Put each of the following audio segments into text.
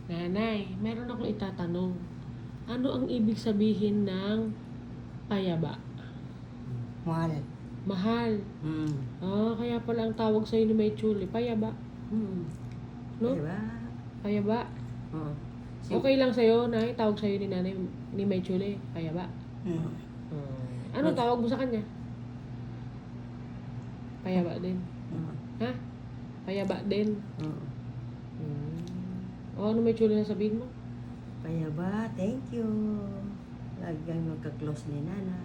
Nanay, meron akong itatanong. Ano ang ibig sabihin ng payaba? Mahal. Mahal. Kaya pala ang tawag sa'yo ni May Chuli, payaba. No? Diba? Payaba. Oo. Okay lang sa'yo, Nay? Tawag sa'yo ni Nanay, ni May Chuli, payaba. Ano tawag mo sa kanya? Payaba din. Ha? Payaba din. Ano May Chuli na sabihin mo? Payaba, thank you. Lagi kang magka-close ni Nana.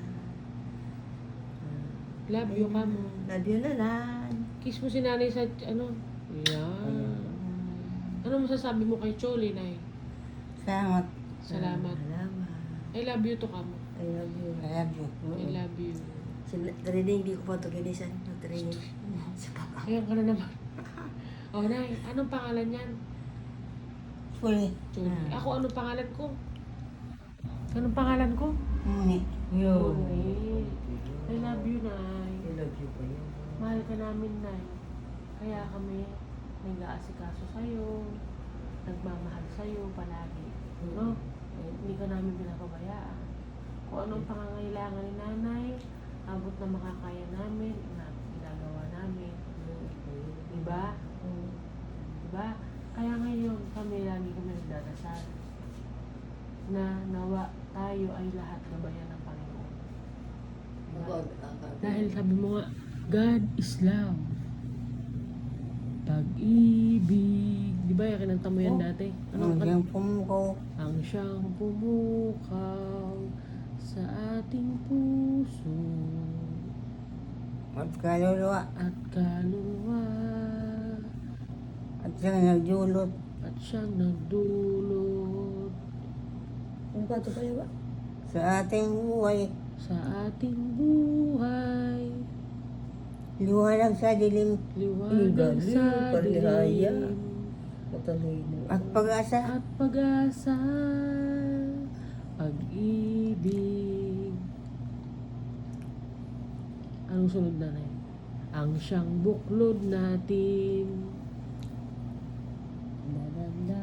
Love you ka mo. Love you, Nana. Kiss mo si Nanay sa, ano? Yan. Ano masasabi mo kay Chuli, Nay? Salamat. Salamat. Salamat. I love you to ka mo. I love you. I love you. I love you. Training, hindi ko pa ito ganisan. Training. Sa papa. Ayan ka na naman. Nay, anong pangalan yan? Chuli. Chuli. Ako, anong pangalan ko? Anong pangalan ko? Muni. Chuli. I love you, Nay. I love you po yun. Mahal ka namin, Nay. Kaya kami nag-aasikaso sa'yo, nagmamahal sa'yo palagi. No? Hindi ka namin pinapabayaan. Kung anong pangangailangan ni Nanay, abot na makakaya namin, ginagawa namin. Diba? Diba? Kaya ngayon, lagi kami nagdadasal na nawa tayo ay lahat gabayan ng Panginoon. Diba? Dahil sabi mo nga, God is love. Pag-ibig. Diba, kinanta mo yan dati? Ang siyang pumukaw. Ang siyang pumukaw sa ating puso At kaluluwa. at kaluluwa At siyang nagdulot. at siyang nagdulot Ano ba ito kayo ba? Sa ating buhay. sa ating buhay. Liwanag sa dilim. Liwanag sa dilim At pag-asa. at pag-asa, pag-ibig. Anong sunod na na? Ang siyang buklod natin.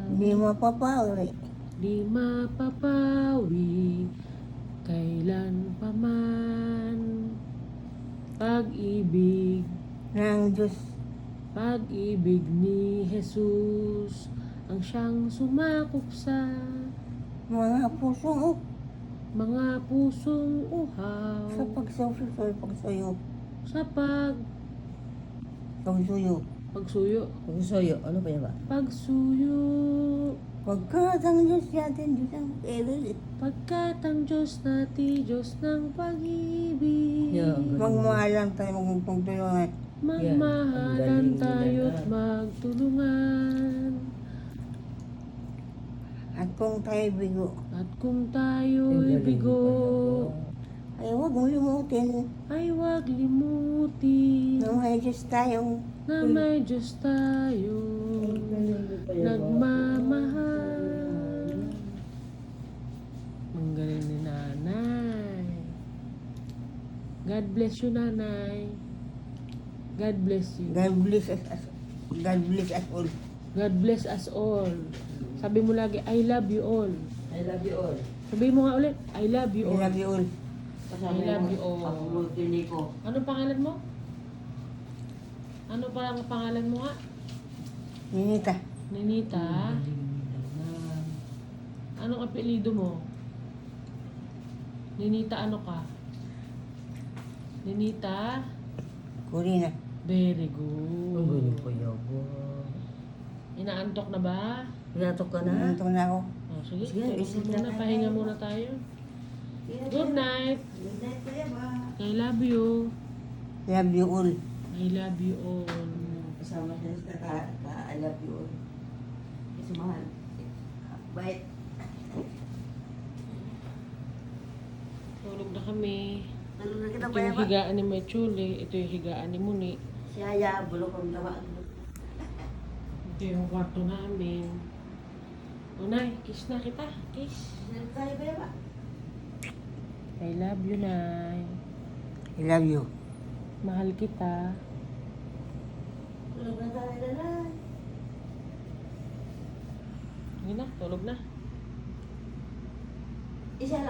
Hindi mapapawi. Di mapapawi kailan pa man. Pag-ibig, Ng Diyos. pag-ibig ni Jesus, ang siyang sumakop sa Mga pusong mga pusong uhaw sa pagsuyo. sa Pagsuyo. pagsuyo. Pagsuyo. Ano pa yan ba? Pagsuyo. Pagkat ang Diyos natin, Diyos ang elil. Pagkat ang Diyos natin, Diyos ng pag-ibig. Magmahalan tayo, magpagtulungan. Magmahalan tayo't magtulungan. At kung tayo bigo, At kung tayo'y bigo, ay huwag mong limutin ay huwag limutin na may Diyos tayong na may Diyos tayong nagmamahal. Ang galing ni Nanay. God bless you, Nanay. God bless you. God bless us. God bless us all. God bless us all. Sabi mo lagi, I love you all. I love you all. Sabi mo nga ulit, I love you I all. love you all. I love you all. ko. Anong pangalan mo? Ano pa ang pangalan mo nga? Ninita. Ninita? Anong apelido mo? Ninita ano ka? Ninita? Corina. Very good. po yun. Inaantok na ba? Pinatok ka na? Pinatok na ako. Oh, sige, Sige, tulog isip muna. na tayo. Pahinga muna tayo. Good night. Good night, Kuya ba? I love you. Love you all. I love you all. Kasama siya sa I love you all. Kasi mahal. Bait. Tulog na kami. Tulog na kita, Ito Kuya yung ba? higaan ni May Chuli. Ito yung higaan ni Muni. Si Aya, bulok ang tama. Ito yung kwarto namin. Unay, kiss na kita. Kiss. Tayo, Kuya ba? I love you, Nay. I love you. Mahal kita. Tulog na tayo, Nanay. I Yun na, tulog na. Isa